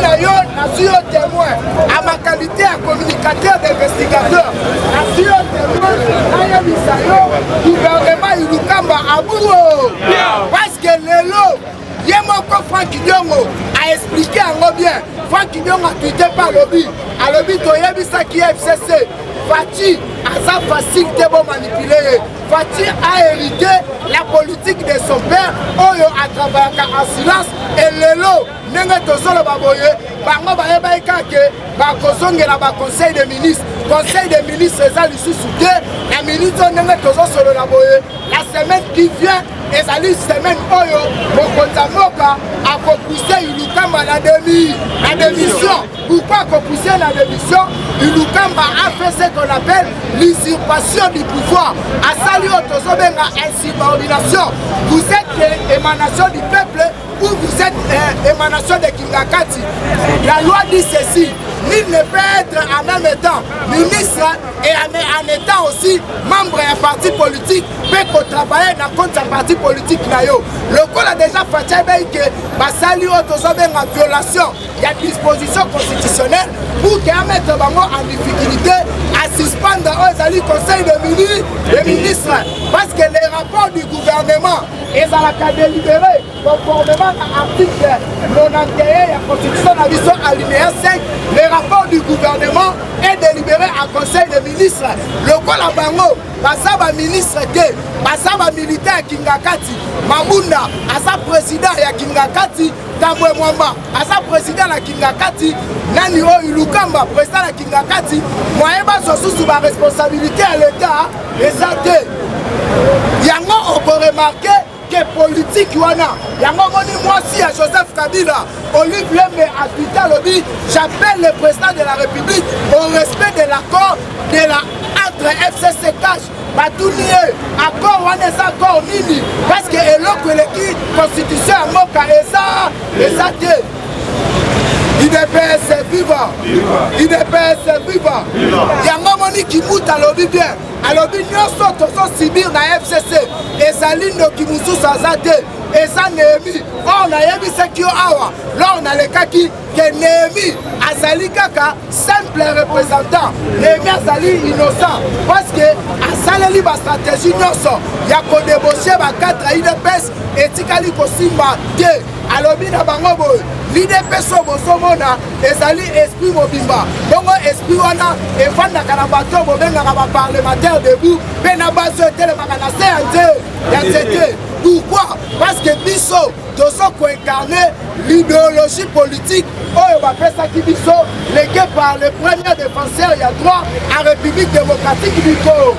Nayo, Nazio témoin, à ma qualité de communicateur d'investigateur, Nazio témoin, Naya Misayo, gouvernement Ilukamba Abouro. Parce que Lelo, Yemoko Franck Nyongo a expliqué en bien. Franck Nyongo a tweeté par lobby. À lobby, Toyebisa qui est FCC. Fati a facile de manipuler. Fati a hérité la politique de son père. Oyo a travaillé en silence. Et Lelo, Nenge Tozolo Baboye, Bango Baye Kake, Bakozongela Conseil des ministres. Conseil des ministres, c'est ça le sous-soutien. La ministre Nenge Tozolo Baboye. La semaine qui vient, et ça lui semaine Oyo, Mokonzamoka a repoussé Ilukamba la démission. Pourquoi repousser la démission? Ilukamba a fait ce qu'on appelle l'usurpation du pouvoir. À saluer Tozobenga insubordination. Vous êtes émanation du peuple ou vous êtes émanation de Kingakati. La loi dit ceci. Nul ne peut être en même temps ministre et en étant aussi membre d'un parti politique, peut travailler dans contre un parti politique. Le col a déjà fait que Basali Otozobenga violation. Il y a une disposition constitutionnelle pour qu'un mettre en difficulté à suspendre au conseil des ministres. Parce que les rapports du gouvernement, ils ont délibéré conformément à l'article 91 de la Constitution de la vision alinéa 5, les rapports du gouvernement est délibéré en conseil des ministres. Le col à Bango, Basaba ministre, Basaba militaire à Kingakati, Mamunda, Asa président à Kingakati, Tambwe Mwamba, Asa président à Kingakati, Nani Ilukamba, président à Kingakati, Moyeba sont sous ma responsabilité à l'État, et ça Yango, on peut remarquer que politique wana yango moni moi si à Joseph Kabila Olivier mais à Twitter lobby j'appelle le président de la République au respect de l'accord de la entre FCC cash batoulier accord wana ça accord nini parce que eloko eleki constitution ya mboka eza te IDPS vivant IDPS vivant yango moni kimuta lobby bien alors nyonso tozosibir na FCC ezali ndoki mosusu aza te eza Néhémie or nayebisaki yo awa lors nalekaki ke Néhémie azali kaka simple représentant Néhémie azali innocent parce que asaleli bastratégie nyonso ya kodébauche bakadre IDPS etikali kosimba te alobi na bango boye l'IDPS bozomona ezali esprit mobimba bongo esprit wana efandaka na bato bobengaka baparlementaire debout mpe na bazo etelemaka na se ya nzete. Pourquoi? Parce que biso tozo koincarner l'idéologie politique oyo bapesaki biso légué par le premier défenseur ya droit à République démocratique du Congo.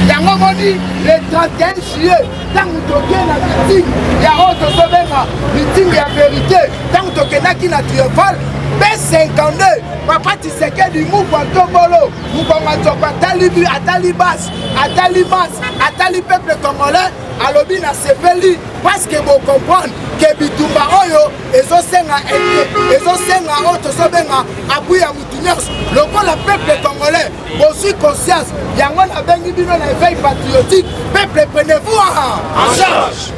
Yango moni le 31 juillet tangu toke na meeting ya oyo tozobenga meeting ya vérité tangu tokenaki na triomphal B52 Papa Tshisekedi Mukwa Tombolo Mukwa Nzoko atali base atali peuple congolais alobi na sepeli parce que vous comprenez que bitumba oyo ezosenga oyo tozobenga appui ya mutu nyonso lokola peuple congolais bozwi conscience yango nabengi bino na éveil patriotique peuple prenez-vous en charge.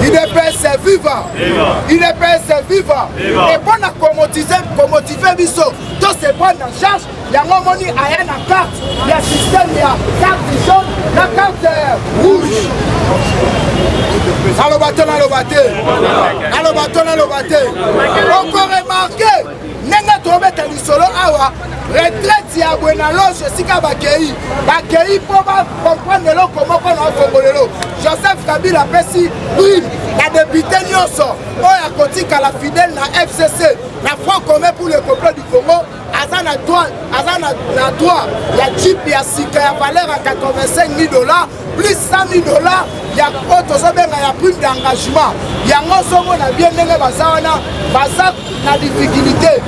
IDPS vivant IDPS vivant et pour motiver biso tous se prendre en charge yango moni aya na carte ya système ya carte jaune na carte rouge alobate encore remarqué nenga tobeta lisolo awa retraite ya bwena loge sika bakei po ba comprendre eloko moko na fongolelo Joseph Kabila pesi prime la député nyonso oyo akotikala fidèle na FCC na Front commun pour le peuple du Congo aza na droit ya chip ya sika ya valeur à $85,000 plus $100,000 ya otozobenga ya prime d'engagement yango somo na bien ndenge baza wana baza na difficulté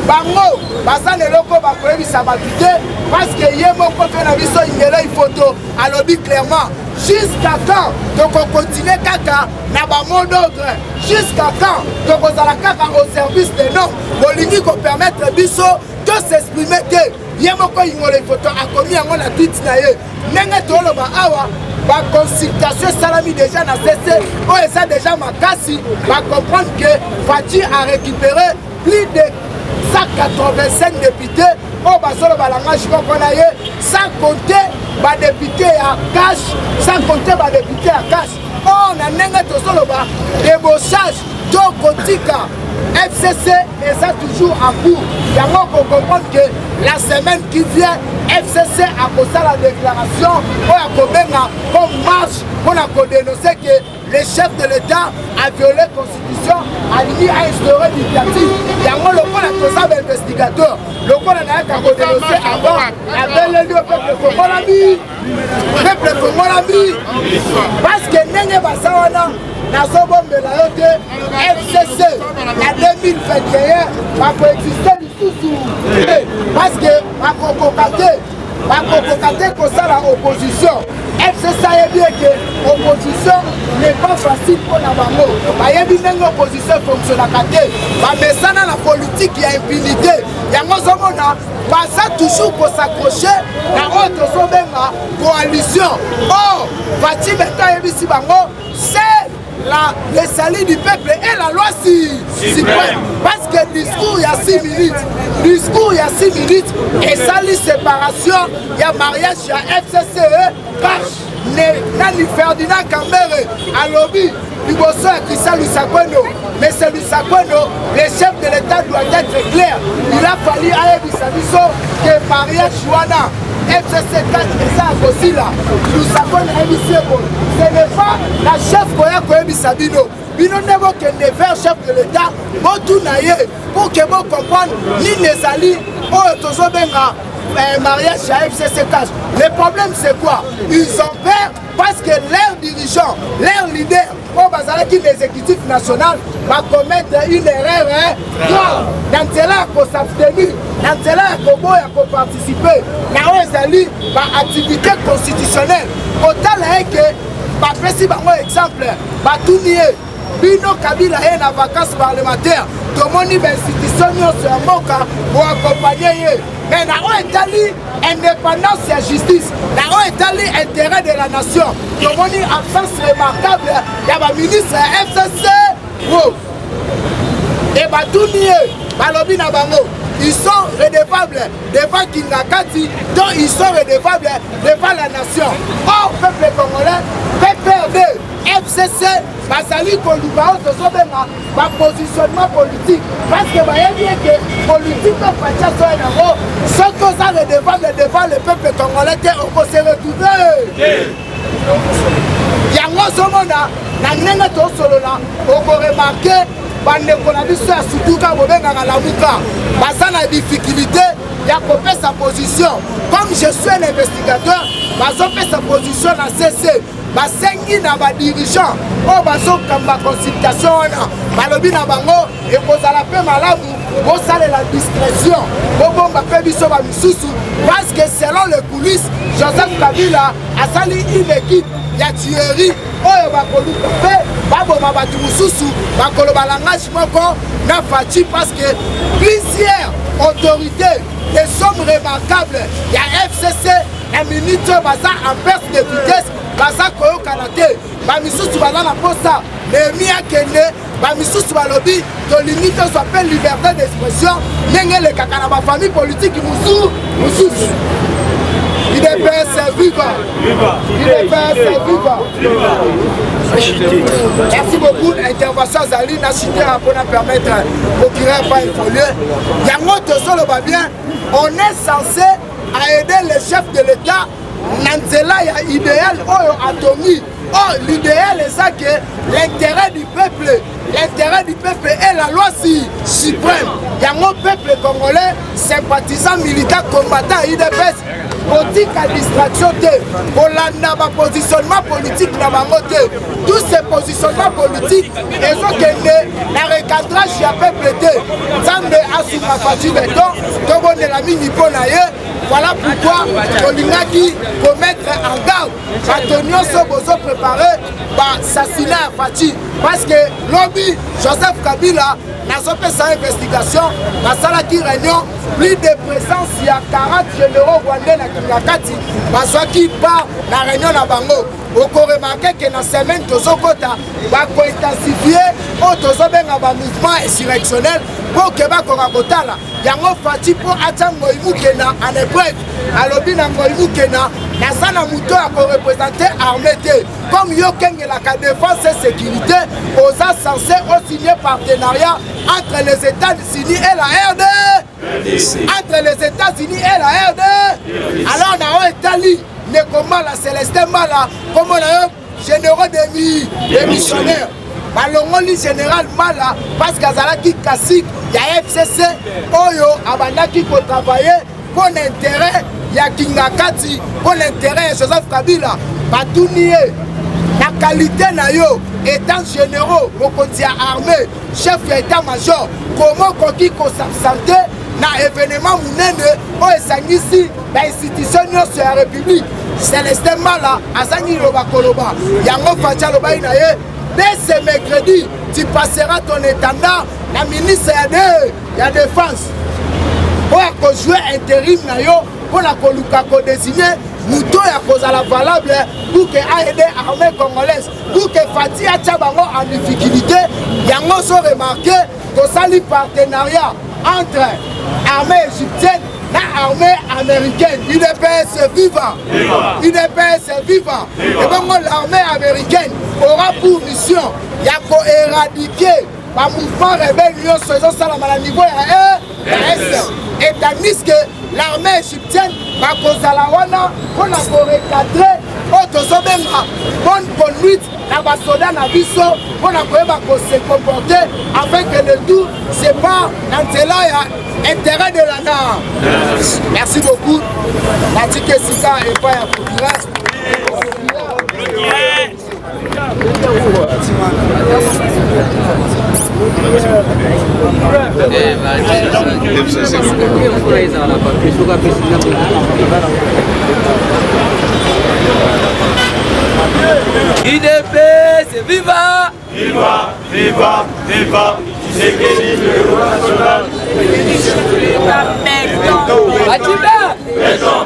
bango baza neloko bakoyebisa bato te parce que ye moko mpe na biso ingelei photo alobi clairement jusqu'à quand tokokontinue kaka na bamot d'ordre jusqu'à quand tokozala kaka au service des noms bolingi kopermettre biso to s'exprimer te ye moko ingolei photo akomi yango na tweet na ye ndenge toloba awa la consultation salami déjà dans CC, oh ça déjà makasi, va comprendre que Fachi a récupéré plus de 185 députés, oh basolo balangage sans compter les députés à cash, sans compter les députés à cash. Oh, on a un débauchage, Kotika, FCC et ça toujours en cours. Il y a qu'on comprendre que la semaine qui vient, FCC a posé la déclaration comme marche pour dénoncer que le chef de l'État a violé la Constitution, a instauré une dictature. Il y a un investigateur. Le qu'on a dénoncé avant, avec le peuple congolais. Parce que Nene Bassawana, FCC, en 2021, va coexister du sous-sous. Parce que va convoquer comme ça l'opposition. FCC a dit que l'opposition n'est pas facile pour la bango. Il y a une opposition fonctionnelle. Mais ça dans la politique, il y a impunité. Il y a ça toujours pour s'accrocher à notre coalition. Oh, Fachi Beta et Bissi Bango, c'est le salut du peuple et la loi suprême. Parce que le discours, il y a 6 minutes. Discours, il y a 6 minutes. Et ça, la séparation, il y a mariage, il y a FCCE, Nani Ferdinand Kambere, à lobby, du bosso à Christian Lusakweno. Mais c'est Lusakweno, le chef de l'État doit être clair. Il a fallu à Ebisabiso que mariage Chouana. FCC 4 et ça aussi là. Lusakweno Ebisebo. Ce n'est pas la chef Koya Ebisabino. Bino nebo que ne faire chef de l'État, bon tout naïe, pour que vous compreniez, ni les alliés, oh, toujours bien mariage à FCC 4. Le problème c'est quoi? Ils ont peur parce que leurs dirigeants, leurs leaders, au bazar qui l'exécutif national va commettre une erreur dans cela pour s'abstenir, dans cela pour participer, dans les activité constitutionnelle. Autant que, par exemple, tout nier. Bino Kabila est en vacances parlementaires. Tout le monde est institution pour accompagner. Mais nous avons indépendance et justice. Nous avons intérêt de la nation. Tout le monde est absence remarquable. Il y a un ministre FCC. Et tout nier. Ils sont redevables devant Kingakati, donc ils sont redevables devant la nation. Or, peuple congolais, PPRD, FCC, Basali Kolubao, ma positionnement politique. Parce que bien que politique de ce qu'on a redevable devant le peuple congolais, on peut se retrouver. Yango Somona, la nene to solo là, on peut remarquer. Surtout quand vous la Lamuka, la difficulté, il y a coupé sa position. Comme je suis un investigateur, je fais sa position à CC. Je suis un dirigeant. Je consultation. Je suis et vous allez faire malade. Vous allez la discrétion. Parce que selon les coulisses, Joseph Kabila a sali une équipe. Il y a tuerie. Oyo bakoluka pe baboma batu mususu bakoloba langage moko na Fachi parce que plusieurs autorités des sommes remarquables. Il y a FCC, un ministre baza en perte de vitesse, baza koyo kanate, ba misusu baza na posa, le mia kende, ba misusu balobi, to limite s'appelle liberté d'expression, nenge le kaka na famille politique mususu. Il est PSC, viva! Il est PSC, viva! Merci beaucoup. L'intervention Zali n'a cité pour nous permettre au curé pas évoluer. Il y a un autre solo bien. On est censé aider les chefs de l'État. Nanzela, il y a idéal atomique. Oh, l'idéal est ça que l'intérêt du peuple est la loi suprême. Il y a un peuple congolais, sympathisant, militant, combattant, IDPS. Politique à distraction, pour la positionnement politique, tous ces positionnements politiques, ils ont gagné la recadrage à peuple. Zambé a sous ma Fachi Beton, tout le monde est la mini ponaye. Voilà pourquoi Kolingaki commettre en garde. Antonio Sobozo préparé assassiner à Fachi. Parce que lobby Joseph Kabila n'a pas sa investigation, la salle qui réunion, plus de présence, il y a 40 généraux rwandais dans Kingakati, parce qu'il part la réunion à Bango. okoremarke ke na semaine tozokota bakointensifie oyo tozobenga bamouvement insurrectionnel mpo ke bakoka kotala yango Faci mpo atya Ngoi Mukena en épreuve alobi na Ngoi Mukena naza na moto ya korepresente armée te comme yo kengelaka défense et sécurité oza censé osigner partenariat entre les États-Unis et la RDC. Entre les États-Unis et la RDC. Alors na etali Nekomala Célestin Mala comme on a généraux des missionnaires. Balongoli général Mala parce qu'azalaki Kassik ya FCC Oyo abandaki ko travailler pour l'intérêt ya Kingakati pour l'intérêt de Joseph Kabila batunié la qualité na yo étant généraux mokonzi ya armée chef d'état-major comment koki ko s'absenter na événement munene o esangisi ba institution nyonso ya république Célestin Mala azangi loba koloba yango Faci loba ina ye dès ce mercredi tu passeras ton étendard la ministre ya défense pour jouer intérim na yo pour la koluka ko désigner muto ya kozala valable pour que aider armée congolaise pour que Faci atia bango en difficulté yango so remarqué tosali partenariat entre armée égyptienne la armée américaine, UDPS vivant, UDPS vivant. Et bon, l'armée américaine aura pour mission d'éradiquer le mouvement rebelle faisant ça à niveau de et tandis que l'armée égyptienne va causer la wana pour la recadrer bonne conduite na basoda na biso pour la se comporter afin que le tout c'est pas dans intérêt de la nord. Merci beaucoup. Natique Sika et pas à Popira. IDPS, viva! Viva, viva, viva!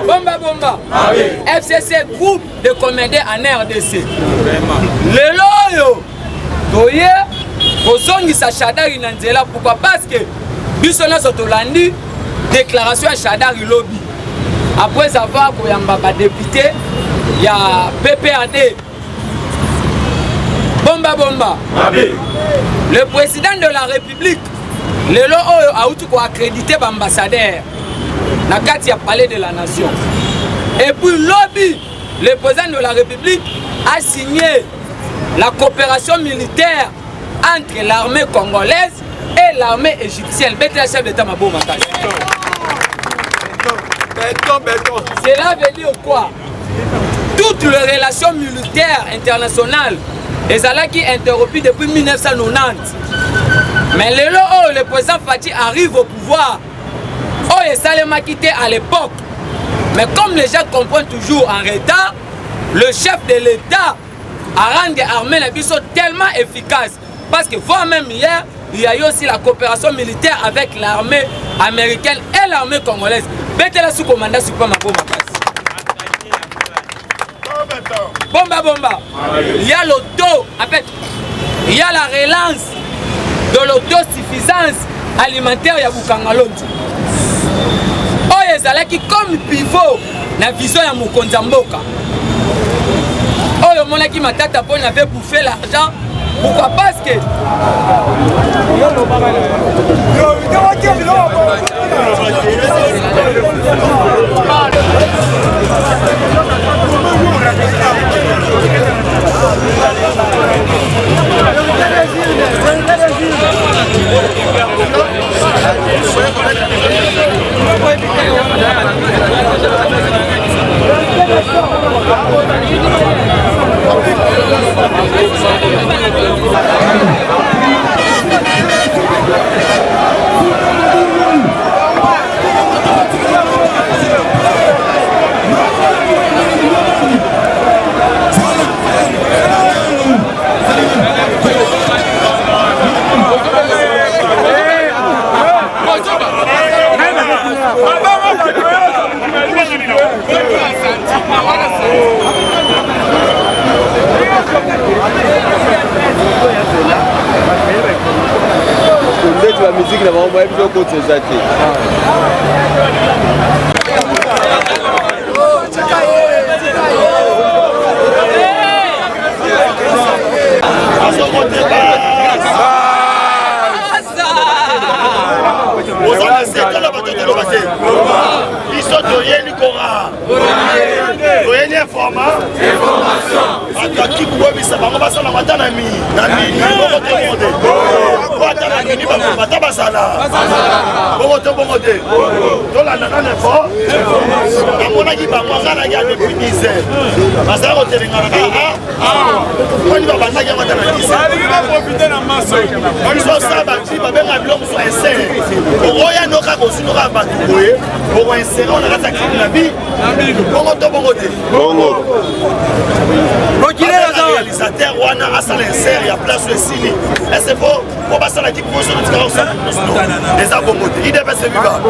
Bomba bomba FCC groupe de commandés en RDC lelo yo toye kozongisa Shadari na nzela pourquoi parce que biso nyonso tolandi déclaration ya Shadari lobby après avoir koyamba ba député ya PPRD bomba bomba le président de la République lelo oyo auti ko accréditer ba ambassadeur na kati ya palais de la nation et puis lobby le président de la République a signé la coopération militaire entre l'armée congolaise et l'armée égyptienne. Chef d'état Mabo Makasi. Cela veut dire quoi? Toutes les relations militaires internationales qui interrompues depuis 1990. Mais le président Faci arrive au pouvoir. Oh, et ça m'a quitté à l'époque. Mais comme les gens comprennent toujours en retard, le chef de l'État a rendu l'armée tellement efficace. Parce que voire même hier, il y a eu aussi la coopération militaire avec l'armée américaine et l'armée congolaise. Betela sous commandant suprême Mabo Makasi. Bomba bomba. Il y a l'auto, en fait, il y a la relance de l'autosuffisance alimentaire ya Bukangalonji. Oyo ezalaki comme pivot na vision ya mokonzi ya mboka. Oyo monaki matata po n'avait bouffé l'argent. Pourquoi? Parce que la musique na bango bayebi kokota eza te. Biso toyeni kora toyeni information akaki kobisa bango basala mata na mini bongo te bongo te ata na mini bata basala bongo te bongo te tolanda nane fo amonaki bango azalaki ya depuis 10 heures bazala kotelengana koni babandaki yango ata na 10 biso sa bakli babenga biloko so insere oya noka kosunoka bato boye bongo insere on akati akili na bi bongo to bongo te réalisateur wana asala insere ya place esili ese po basalaki promotion na tikala osala eza bongo te idps viva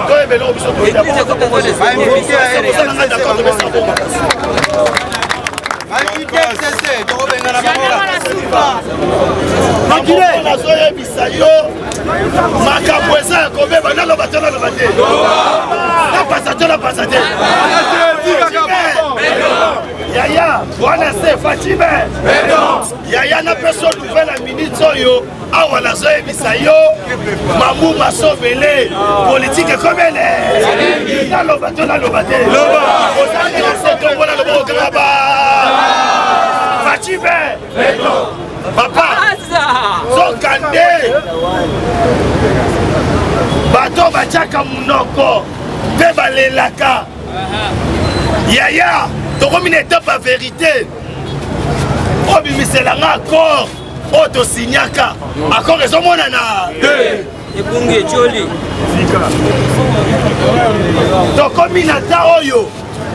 toyebeloko biso nazoyebisa yo makambo eza ya kobeba naloba te naloba te napasa te napasa te yaya wana se fatime yaya napesa nouvelle minute oyo awa nazoyebisa yo mamu masobele politike komele naloba te naloba te ozaliasetongo naloba okaba fatime papa sokande bato batiaka munoko mpe balelaka yaya tokomi na etape ya vérité obimiselanga accord oyo tosignaka accord ezomonana ebungi etioli tokomi na ta oyo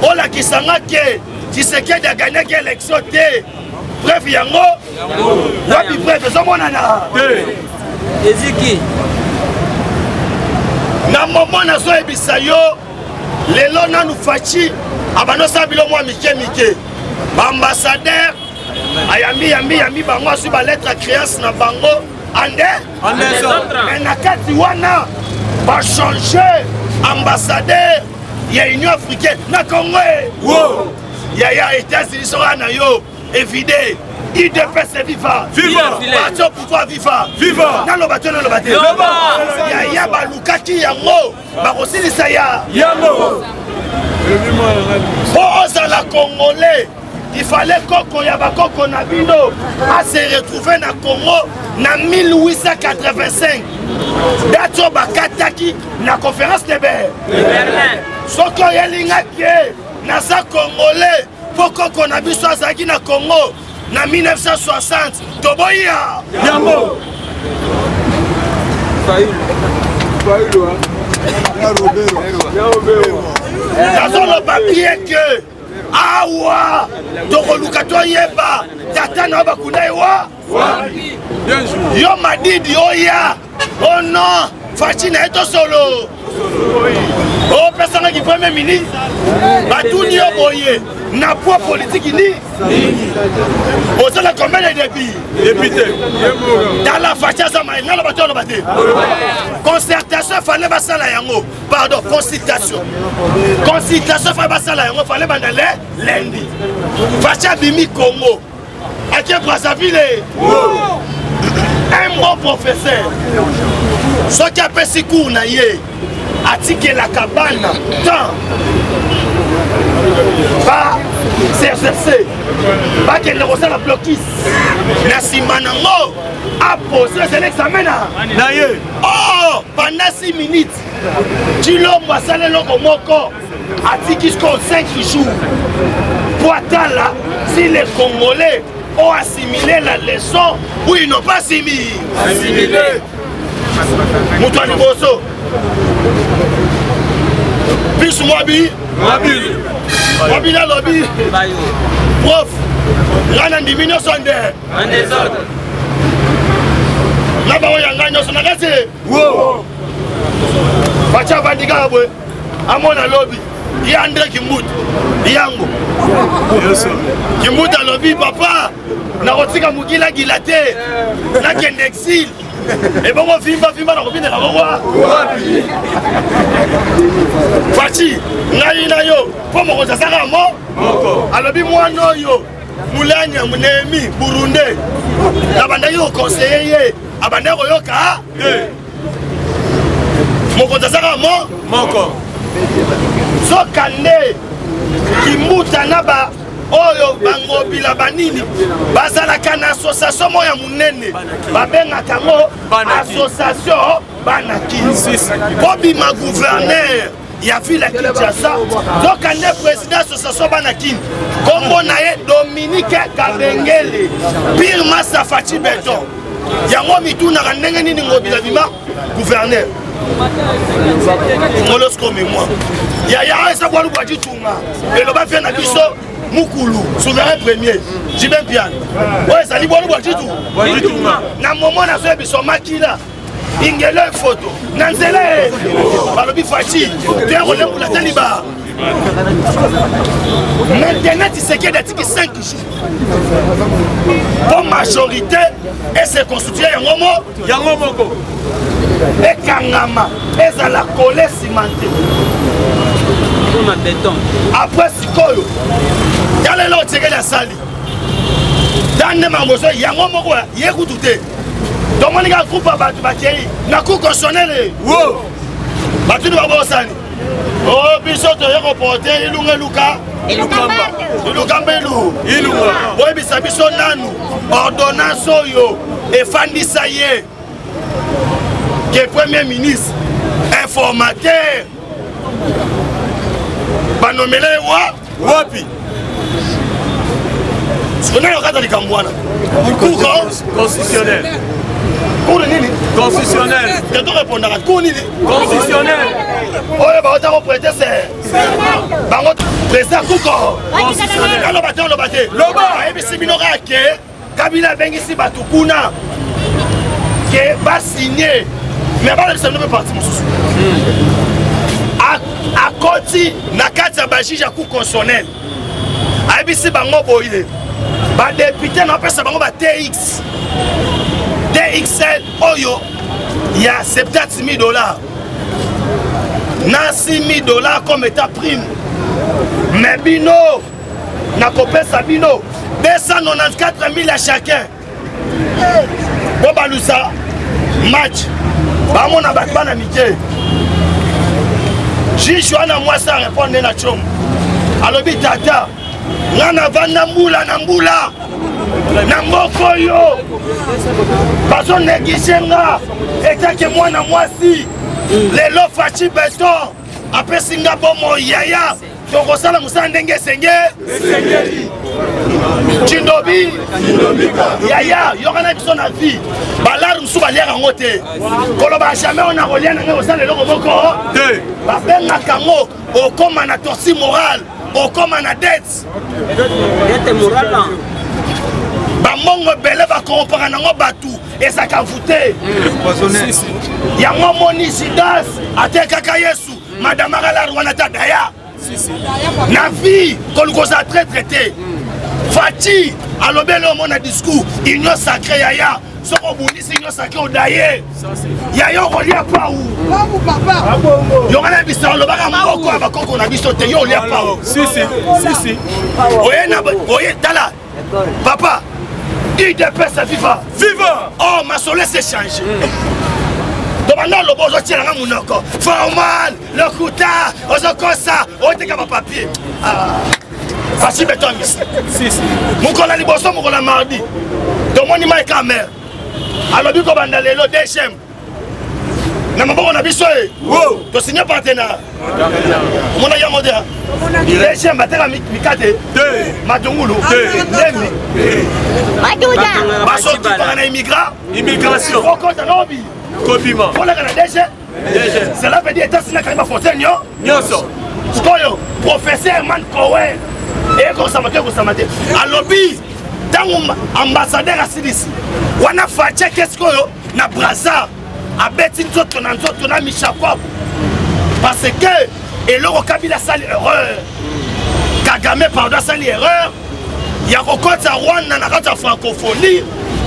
olakisanga ke Tshisekedi aganyaki élection te bref yango wapi bref ezomonana eziki na momo nazoyebisa yo lelo nanu faci abanosala bilo mwa mike baambassadeur ayambi bango asui balettre ya créance na bango ande me na kati wana bachange ambassadeur ya union africaine na congo yaya états-unis soka na yo évide IDPS viva parti au pouvoir viva naloba te naloba te yaya balukaki yango bakosilisa yango po ozala congolais il fallait koko ya bakoko na bino se retrouver na Congo na 1885 date oyo bakataki na conférence de Berlin soki oyelingaki naza congolais po koko na biso azalaki na Congo na 1960 toboya yango nazoloba bien ke awa tokoluka toyeba tata na bakunda ewa yo madidi oya ono faci na ye tosolo opesangaki premier ministre batuni yo boye na poids politique ni ozala combien de député tala faci aza maye naloba te oloba te concertation fale basala yango pardon consultation fale basala yango fale banda lendi faci abimi Congo ake Brazzaville un bon professeur soki apesi cour na ye atikelaka bana temps ba CRCC bakende kosala blokis na nsima nango apose ezala examen na ye pendant 6 minutes Tshilombo asala eloko moko atiki jusqu'au 5 jours po atala si les Congolais ont assimilé la leçon ou ils n'ont pas assimilé moto ya liboso biso mwabi alobi prof nga na ndimi nyonso nde na bango yanga nyonso nakasi faci avandi kaka bwe amona lobi ye André Kimbuta yango Kimbuta alobi papa nakotika mokilagila te nakende exil Et bon, on filme, on revient de la roi. Fachi, naïna yo, pour mon rosasara mo, alobi moi no yo, Moulania, Mounemi, Burundi, abanda yo conseiller, abanda yo ka, mon rosasara mo, moko, Zokande, Kimuta naba, Oyo, Bango, Bilabanini, Bazalaka na association moya munene, Babenga Kango, association, Banaki, Bobby ma gouverneur. Il y a vu la Kinshasa, donc on est président de l'association Banakin, comme on a Dominique Kabengele, Pire Massa Fachi Beton. Il y a un mitou na randengeni ni ngobilabima gouverneur. Molosco mémoire. Il y a un savoir le bois du Touma. Et le bas fait na biso Mukulu, souverain premier. Jibin Pian. Ouais, ça dit le bois du Touma. Na moment na so biso makila. Ingele photo nanzele balobi fachi te rolem pour la taliba maintenant tu sais qu'il y a 5 jours pour majorité et c'est constitué yango moko et kangama et à la coller cimenté on a béton après sikoyo yale lo teke la sali dans ne mangoso yango moko yekutute donc on a un groupe à battre na coup constitutionnel wow battu de babosani oh biso to reporter ilukamba boy bisa biso nanu ordonnance yo et fandisa ye que premier ministre informateur banomele wapi ce qu'on a regardé les Cambouana constitutionnel. Constitutionnel. Tu dois répondre à constitutionnel. Oh, bah, on va prêter c'est. Bah, on président Kouko. Constitutionnel. Alors, le bâté. Et puis, si Minora Ake, Kabila Bengisi Batukuna, qui va signer. Mais pas le même parti, mon souci. À Koti, Nakata Baji, Jakou constitutionnel. Et puis, si Bango Boye, bah, député, n'a pas ça, Bango TX. DXL, Oyo, il y a $70 000. Na $6 000 comme état prime. Mais Bino, n'a copé sa Bino, 294 000 à chacun. Bon, Baloussa, match. Bah, mon abattement amitié. J'y suis à moi sans répondre à Tchom. Alors, Tata, Nana Vandamboula, Namboula. Namboko yo bazo négligé nga etake mwana mwasi lelo fachi beton après singa bomo yaya tokosala musala ndenge esengeli Chindobi yaya yokana biso na vie balare musu baliaka yango te koloba jamais ona kolia nange kosala eloko moko babengaka yango okoma na torsi morale okoma na dette morale. Bamongo belé va comparer nango batu et ça ka voter. Yango moni sidas ate kaka Yesu madame Agala Rwanata daya. Na vie kolgoza traité. Fati alobelo mon discours union sacrée yaya. Soko bundisi union sacrée odaye. Yaya olia pa ou. Papa. Yongana biso lobaka mboko abakoko na biso te yo olia pa ou. Si. Oye tala. Papa. IDPS viva! Viva! Oh, ma soleil s'est changé. Donc maintenant, le bon tient la main encore. Formal, le couta, ozokosa, oteka ma papier. Facile béton ici. Si. Mon collègue liboso, mon collègue mardi. Donc mon image caméra. Alors du coup, bandalelo DCM. Na maboko na biso e. Wow, to signer partenaire. Mon aïe modèle. DCM batera mikate. Matungulu. Ndemi. Baso tu parles à immigration. Pourquoi t'as l'envie? Copiment. Pour la Canadien, cela veut dire que tu as quand même fontaine, non? Skoyo, professeur Man Kowe, et consommateur. À lobby, dans ambassadeur à Silis, on a fait qu'est-ce que na Brazza, à Betin Zoton, na Michakwa. Parce que, et l'euro Kabila sali erreur. Kagame, pardon, sali erreur. Il y a encore Rwanda dans la francophonie.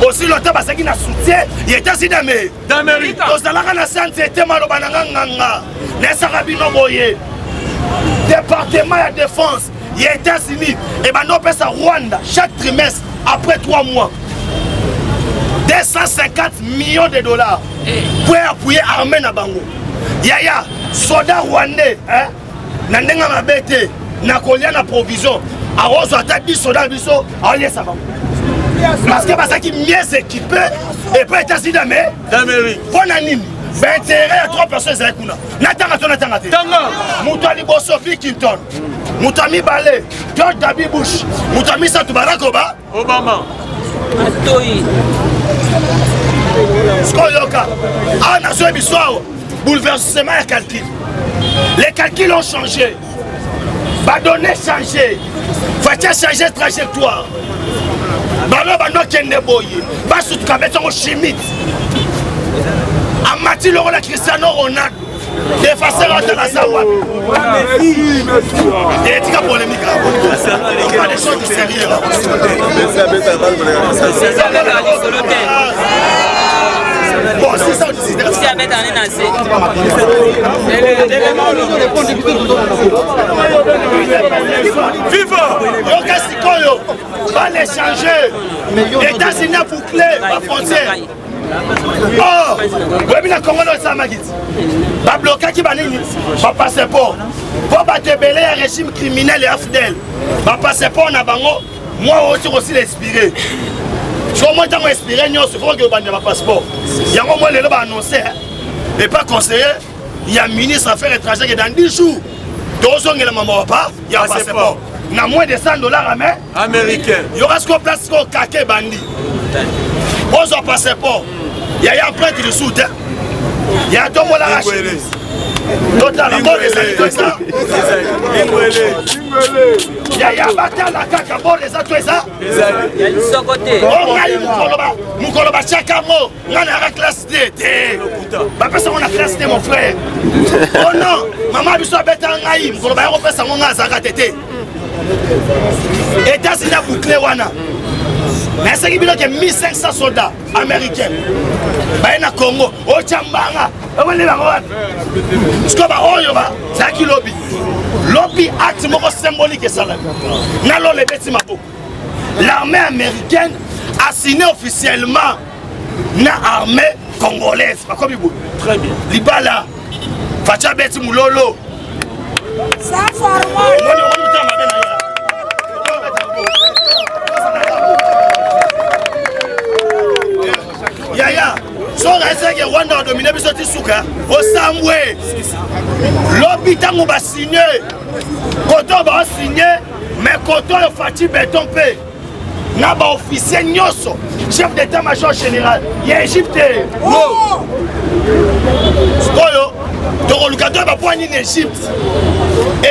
aussi longtemps basaki na soutien il était si d'Amérique tozalaka na santé maloba na nganga nesaka bino boye département ya défense ya États-Unis et banopesa Rwanda chaque trimestre après 3 mois 250 millions de dollars pour appuyer armée na bango yaya soda rwandais hein na ndenga mabete na kolia na provision arozo ata 10 soda biso aliesa bango parce que basaki mieux équipé et pas États-Unis d'Amérique pour nini intérêt à 3 personnes avec kuna natanga te mutu ali boso Clinton mutu ami balé George W Bush mutu ami Satu Barack Obama Atoi Skoyoka ah nazo biso bouleversement et calcul les calculs ont changé ba données changé faut changer trajectoire bano kende boye basutu kabeta ngo chimite amati loko na Cristiano Ronaldo défenseur de la Zawa et tika polémique pas des choses sérieuses bon c'est ça si avec un nasi viva yoka sikoyo va l'échanger États-Unis bouclé la frontière oh oui na Congo ça magit ba bloquaki banini ba passeport pour batebele ya régime criminel et afdel ba passeport na bango moi aussi l'expirer so moi tant expirer nyos faut que bande ba passeport yango moi lelo ba annoncer et pas conseiller il y a ministre affaires étrangères qui dans 10 jours dozongela maman pas il y a passeport na moins de 100 dollars américain il y aura ce qu'on place qu'on kake bandi pose un passeport il y a un prêtre de soute il y a deux mots la rache total la bonne des comme ça il y a bataille la kaka bonne des tout ça il y a ce côté on a mukoloba chaka mo ngana la classe D ba pesa on a classe D mon frère oh non maman biso beta ngai mukoloba ya pesa ngo ngazaka tete États-Unis bouclé wana mais c'est qu'il y a 1500 soldats américains dans le Congo au Tchambanga c'est qui lobby lobby acte symbolique l'armée américaine a signé officiellement na armée congolaise très bien libala facha beti mulolo ça Yaya, so reste que Rwanda a dominé biso tisuka, o samwe. L'hôpital va signer. Koto va signer, mais koto yo fati béton pe. Na ba officier nyoso, chef d'état-major général, il est égyptien. Oh. Skoyo, to lukato ba poani en Égypte.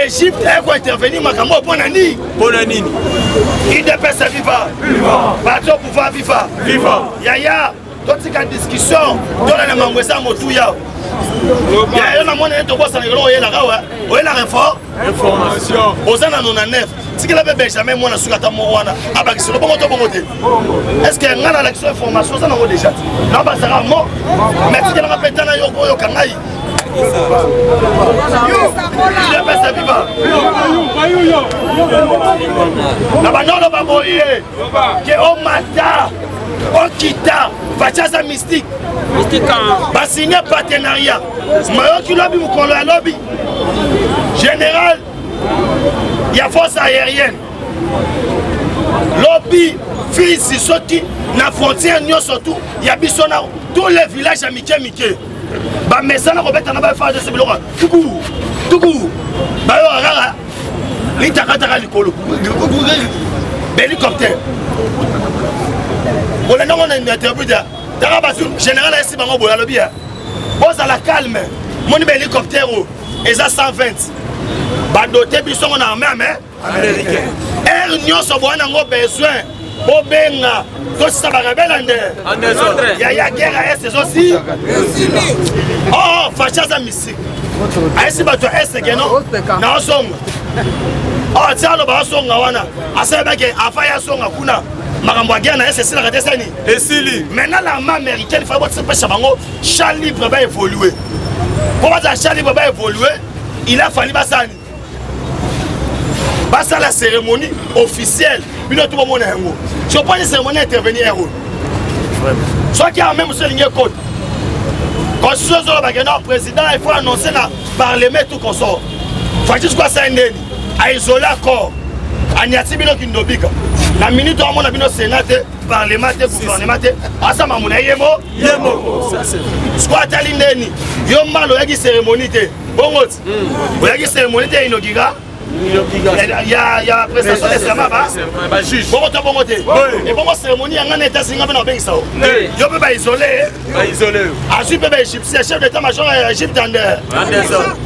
Égypte est intervenir makambo ponani. Ponani. Il dépêche viva. Bateau pouvoir viva. Viva. Yaya. Toute cette discussion, dans la mangouessa motuya. Il y a un moment où on a la information. Aux années 99, si elle avait Benjamin, moi, je suis à Moana. Est-ce qu'il y a une action information? Ça n'a pas déjà. Non, ça sera mort. Mais si elle a répété, il y a un kangaï. Il est passé vivant. La banane va mourir. Que on mata. On quitta. Fachaza mystique. Va signer partenariat. Mayoki lobby ou Kolo lobby. Général, il y a force aérienne. Lobby, fils, Soti, na frontière, surtout, il y a Bissona, tous les villages à Miké. Bah, mais ça n'a pas été fait de ce bureau. Tougou. Bah, rara. L'Itakatara Likolo. Hélicoptère. On a une interview. Général, ici, on a un lobby. Pose à la calme. Mon hélicoptère, et ça 120. Bah, doté, on a armée américaine. Air Nyon, on a besoin. Obenga, tout ça va rebelle. Il y a guerre à Est aussi. Oh, Fachaza mystique. Aïsi bato Est, non? Non, oh, tiens, le bas son, wana. Asabake, afaya son, akuna. makambo ya guerre na SSC la kate sani esili maintenant l'armée américaine il faut que ça bango champ libre va évoluer pour que champ libre va évoluer il a fallu basani basa la cérémonie officielle bino tout le monde yango je pas une cérémonie intervenir héros soit qui a même ce ligne code constitution zo ba gena président il faut annoncer na parlement tout consort faut juste quoi ça ndeni a isoler corps anyati bino kindobika la minute au monde bino sénat parlement gouvernement asa mamuna yemo ça c'est squat ali ndeni yo malo yaki cérémonie te bongo yaki cérémonie te inogiga il y a prestation de serment ba juge bongo to bongo te et bongo cérémonie ngana état singa bena bengisa yo pe ba isoler asu pe ba égyptien chef d'état-major Égypte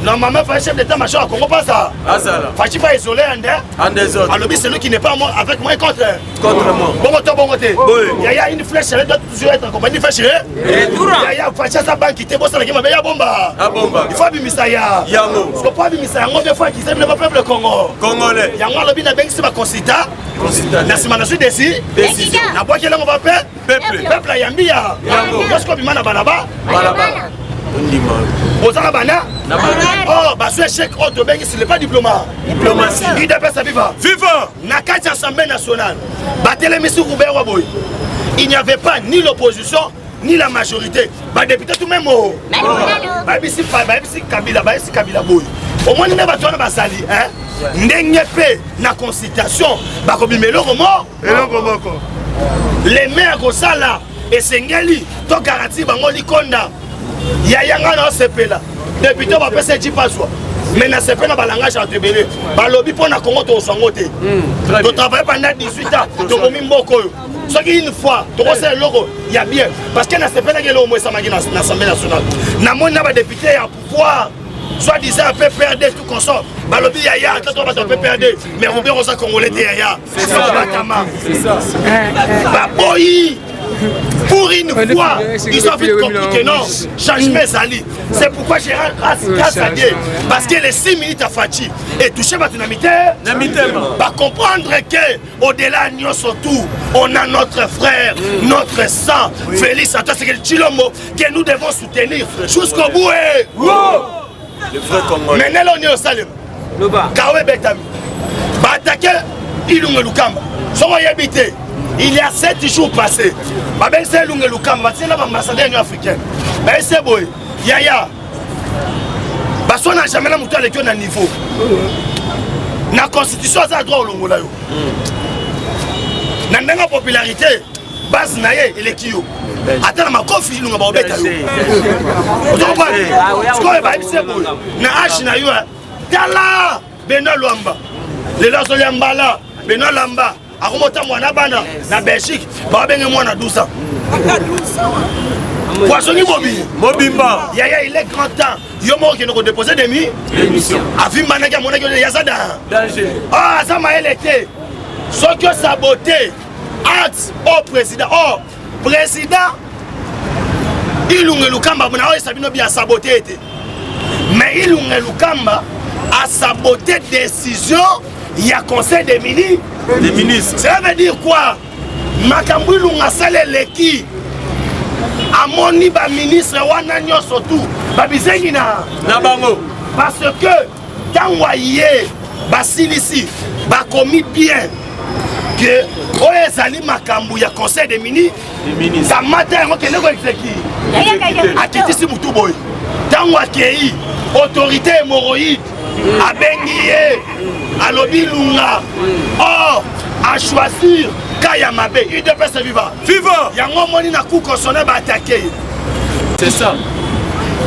normalement fa chef d'état-major Congo pas ça fa pas isoler alors c'est lui qui n'est pas avec moi contre moi bongo to bongo te il y a une flèche elle doit toujours être accompagnée flèche il y a fa ça banque qui te bossa la kema ya bomba il faut bimisa ya parce que pas bimisa ngo des fois qui sait le peuple Congolais. Yango lobi na bengisi ba consulta. Na sima na décision. Na boki lango ba peuple yambi ya. Lorsque bima na balaba. Ndima. Ozala bana. Oh, ba su échec auto bengisi le pas diplomatie. Il dépêche sa viva. Na kati assemblée nationale. Ba telemisi Robert Waboy. Il n'y avait pas ni l'opposition ni la majorité. Ba député tout même oh. Ba bisi Kabila boy. Au moins, nous avons basali, hein? N'engepé na consultation, bakobimelo comment? Les maires comme ça là, et Sengeli, to garanti bango likonda. Ya yanga na CP là. Député va passer 10 pas soit. Mais na CP na balangage à tebele. Balobi pour na Congo to sangote. To travailler pendant 18 ans, to komi mboko. Ce qui une fois, tu conseilles logo, il y a bien parce que na CP na gelo mo ça magi na Assemblée nationale. Na mon na ba député à pouvoir soit disant un peu perdre tout consort. Balobi yaya, toi tu vas perdre. Mais on bien ça congolais yaya. C'est ça. C'est ça. Bah boy. Pour une fois, ils ont vite compris que non, changement Zali. C'est pourquoi j'ai grâce à Dieu. Parce que les 6 minutes à Fati et touché ma dynamité, va comprendre que au-delà de nous surtout, on a notre frère, notre sang, Félix Antoine, c'est que le Chilombo que nous devons soutenir jusqu'au bout. Le frère congolais. Maintenant, on est au Salem. Kawe Betami. Va attaquer Ilunga Lukamba. Somo habité. Il y a 7 jours passés. Va bien c'est Ilunga Lukamba. C'est l'ambassadeur africain. Mais c'est beau. Yaya. Parce qu'on n'a jamais la mouton avec un niveau. La constitution a droit au Longola. Dans la popularité, base naye il est qui yo. Attends ma kofi Ilunga ba obeta yo. Na ashi na yo tala Beno Luamba le lazo yambala Beno Lamba akomota mwana bana na Belgique ba benge mwana 12 ans Poissoni Mobimba yaya il est grand temps yo mo qui nous déposer des émission afi manaka mona que yazada danger ah ça m'a électé ce que saboter acte au président président Ilunga Lukamba mona o sabino bien saboter mais Ilunga Lukamba a saboté décision il y a conseil des ministres. Ça veut dire quoi? Makambu Ilunga sale leki amoni ba ministre wana nyoso tout ba bizengi na bango parce que quand voyez basilisi ba commis bien que oyezali makambu ya conseil des ministres kamata ngo kene ko exécuter akitisi mutu boy tango akei autorité hémorroïde abengiye alobi Ilunga à choisir Kaya Mabe il devait se vivre yango moni na coup consonné ba attaquer c'est ça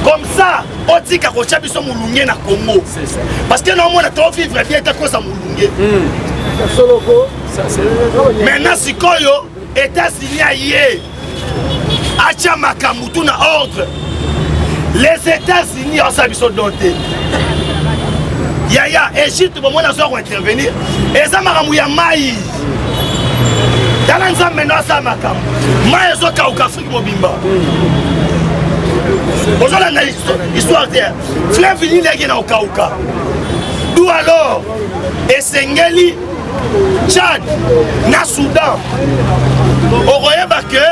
comme ça otika ko chabiso mulunge na Congo parce que non mona to vivre bien ta ko sa mulunge maintenant sikoyo États-Unis aye acha makamutu na ordre les États-Unis ont sabiso doté Yaya Égypte bon moi na zo intervenir et ça makamu ya mai Talanza maintenant ça makamu mai zo ka Afrique mobimba bonjour la histoire de fleuve vini legi na okauka d'où alors Esengeli Tchad, na Soudan. Okoyeba que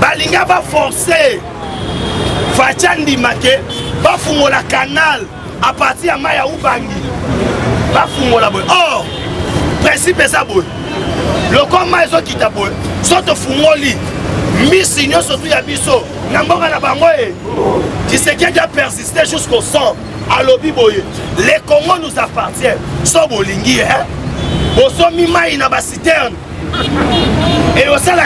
balinga ba forcer Fachandi Make ba fungola canal à partir de Maya Ubangi. Ba fungola boy. Or, principe ça boy. Le combat est qui t'a boy. Soto fungoli. Missigno surtout ya biso. Namboka na bango e. Tu sais qu'il a persisté jusqu'au sang. À l'obi boy. Les Congos nous appartiennent. So bolingi hein. Boso mimai na ba citerne. Et au sein de la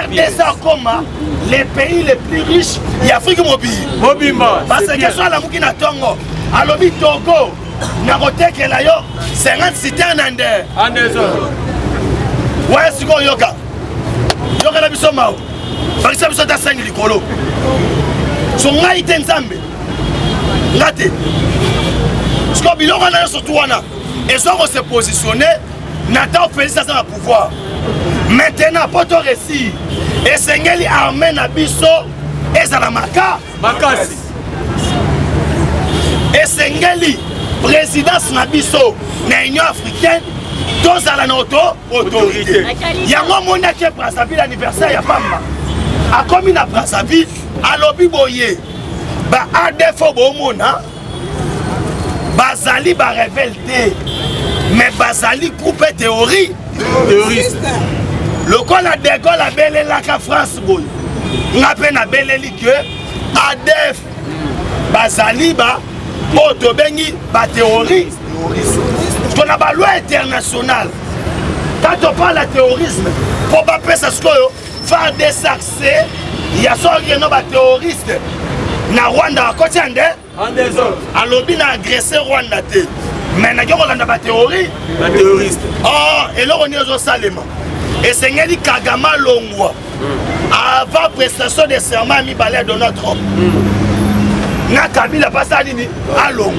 RDC comme les pays les plus riches d'Afrique mobile. Parce que soit la Moukina Tongo, à l'obi Togo, Narote Kelayo, 50 citernes en der. Ouais, c'est quoi Yoka? Yoka la biso mao. Parce que ça biso ta 5 likolo. Son ngaïté nzambe. Ngate. Parce que biloko na surtout wana. Et ça on s'est positionné. Nathan félicitations à pouvoir. Maintenant, pour ton récit, et Sengeli armée Nabiso et Zalamaka. Makasi. Et Sengeli, présidence Nabiso, na Union africaine, tous à la autorité. Il y a un monde qui est Brazzaville l'anniversaire, il y a Pamba. A comme il a Brazzaville, à l'obi boye, bah à défaut bon mona, Bazali ba révélé. Mais Bazali coupe théorie. Théoriste. Le col a De Gaulle a belé la France boy. On a peine à belé que ADF Bazali ba Otobengi ba théorie. Ce qu'on a ba loi internationale. Quand on parle de terrorisme, pour pas faire ça ce qu'on faire des accès, il y a ça qui est non ba terroriste. Na Rwanda à côté alors bien agressé Rwanda. Mais na Rwanda ba théorie. La terroriste. Oh, et là on est au Salema. Et c'est Ngeli Kagama Longwa. Avant prestation de serment mi balai de notre homme. Na Kabila pas ça ni à Long.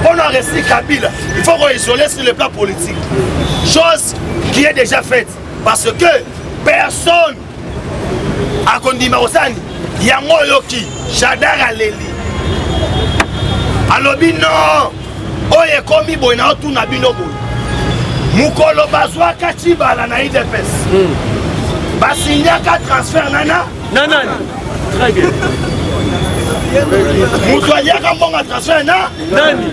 On a resté Kabila. Il faut isoler sur le plan politique. Chose qui est déjà faite. Parce que personne a Kondima Osani. Yango Yoki, Chadar Aleli. Alobi non. Oye komi boy na otu na bino boy. Mukolo bazwa kachibala na IDPS. Basinyaka transfert nana. Nana. Très bien. Mutwaliaka mbonga transfert na. Nani.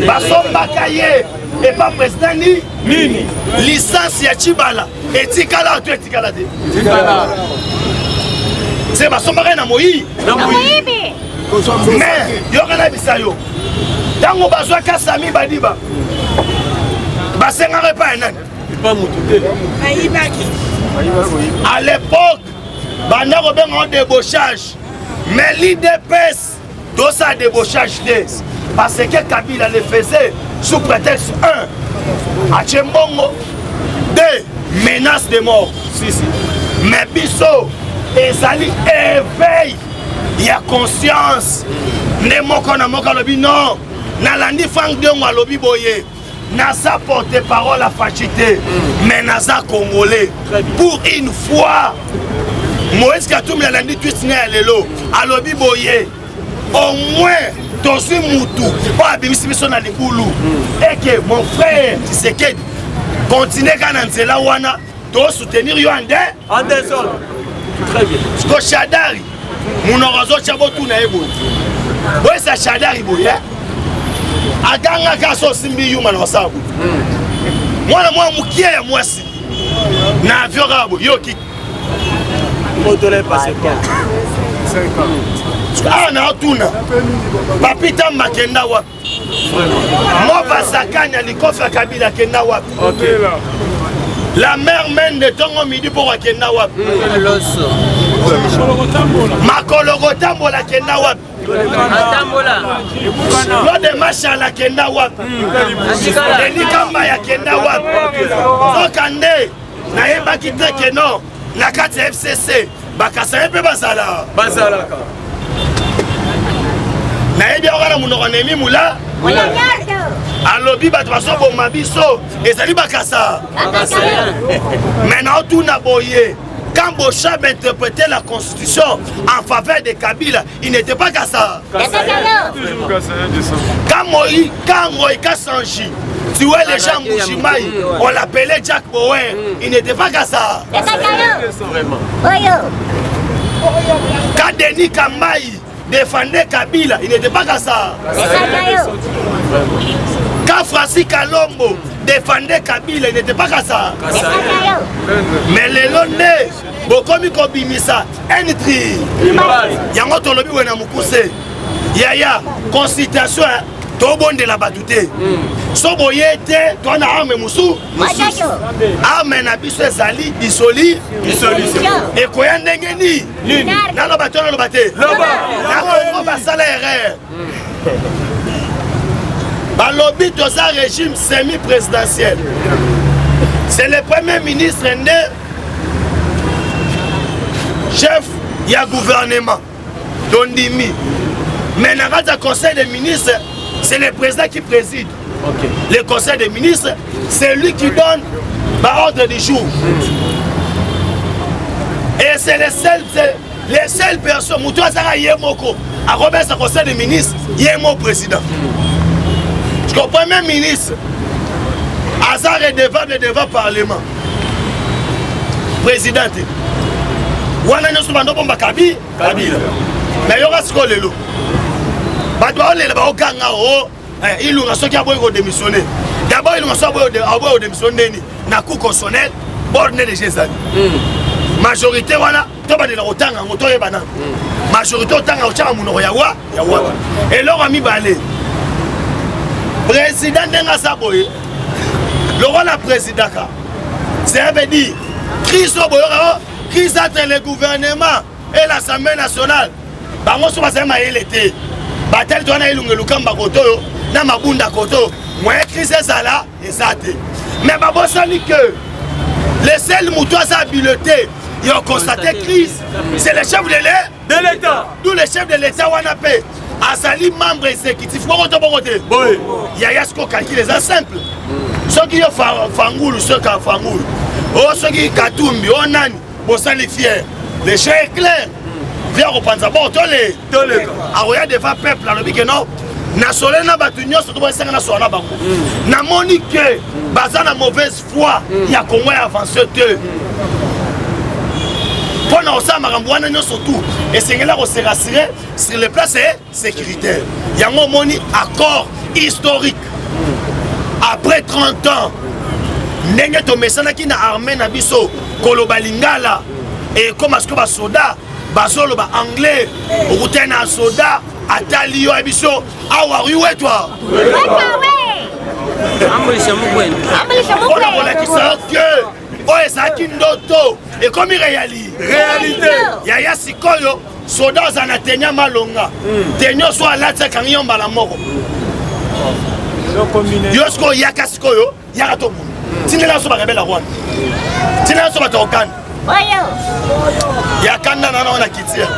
Basombaka ye et pas président ni nini. Licence ya Chibala etikala to etikala te. Etikala. C'est basombaka na moyi. Na moyi. Mais yokana bisayo. Tango bazwa kasami badiba. Basengare pas nani. Pas mututé. À l'époque, banda robin en débauchage. Mais l'IDPS doit ça débauchage parce que Kabila le faisait sous prétexte 1 à Tchembongo, 2 menace de mort. Mais Bisso et Zali éveille, il y a conscience. Ne mokona moka lobi non. Nalandi Frank Diongo lobi boye. Nasa porte-parole à fachité. Mais Nasa congolais. Pour une fois. Moïse Katoum Nalandi Twisne Lelo. À lobi boye. Au moins, Tosi Moutou. Pour abimisi biso na libulu. Et que mon frère, tu sais que continue quand Nzela wana. Doit soutenir Yoande. En désordre. Très bien. Parce que Chadari. Mon orazo Chabotou na ebo. Oui, c'est Chadari boye. Aganga kaso simbi yuma na wasabu. Mwana mukia ya mwasi. Na avion rabo yoki. Modole passé pas. Ah na otuna. Papita makenda wa. Mova sakanya likofa Kabila kenda wa. OK. La mère mène de Tongo midi pour Kenda wa. Makolo tambola kenda wa. Lors de match à la Kenda Wap, Denis Kamba ya Kenda Wap, Zokande, Naeba Kite Keno, Nakati FCC, Bakasa Epe Basala. Basala. Naebi Aura Mounoranemi Moula, Alobi Batwaso Bomabiso, et Sali Bakasa. Maintenant tout n'a boyé. Quand Bochab interprétait la constitution en faveur de Kabila, il n'était pas Kassa. Quand Moïka Sanji tuer les gens Mouchimaï. On l'appelait Jack Bauer. Il n'était pas qu'à ça. Quand Denis Kambaï défendait Kabila, il n'était pas qu'à ça. Quand Francis Kalombo défendait Kabila, il n'était pas qu'à ça. Mais les Londais, beaucoup de bimisa, un tri. Yango tolobi wena mukuse. Yaya, constitution, tout bon de la batoute. So boyete, toi na arme moussou. Arme na biso ezali disoli. Et koya ndenge ni. Na lo bato na lo bate. Na ko ba sala erreur. Balobi toza régime semi-présidentiel. C'est le premier ministre né chef ya gouvernement Dondimi. Mais dans le conseil des ministres, c'est le président qui préside. Le conseil des ministres, c'est lui qui donne l'ordre du jour. Et c'est les seules personnes, Moutoua Zara Yemoko, à remettre le conseil des ministres, Yemo président. Parce qu'au premier ministre, Azar est devant le Parlement. Président. Wana nyoso bando bomba Kabila. Mais yoka siko lelo. Bato ole ba okanga o ilunga soki aboy ko démissionner. D'abord ilunga so aboy démissionner ni na coup constitutionnel borné de Jésus. Majorité wana to ba de la otanga ngoto yebana. Majorité otanga otanga munoko ya wa. Et leur ami balé. Président denga saboye. Le roi la président ka. Ça veut dire Christ oboyora crise entre le gouvernement et l'Assemblée nationale. Bango so basema elete. Batel tona ilunge lukamba koto na mabunda koto. Moi crise ezala ezate. Mais babosani que les seuls moutouas habiletés ils ont constaté crise. C'est le chef de l'État. D'où le chef de l'État wana pe. Azali membre exécutif koto bokote. Oui. Yaya sko calcul les simple. Ceux qui ont fangulu ceux qui ont fangulu. Oh ceux qui katumbi oh nani. Bosali fier. Le champ est clair. Viens reprendre bon tolé. Aroya devant peuple alors que non. Na solé na batunyo surtout ba senga na soana bango. Na monique bazana mauvaise foi ya Congo avancé te. Pona osama ngambwana nyo surtout et sengela ko se rassurer sur les places sécuritaires. Yango moni accord historique. Après 30 ans ndenge to mesana ki na armée na biso koloba lingala et comme asko ba soda basolo ba anglais okutena soda atali yo biso awari wetwa ambulisha mugwenu on a que o ezaki ndoto et comme réalité yaya sikoyo soda zana tenya malonga tenyo so alatsa kanyo mbala moko yosko yaka sikoyo yaka to tinela so ba rebela rwanda tinela so ba tokana yakanda nana ona kitia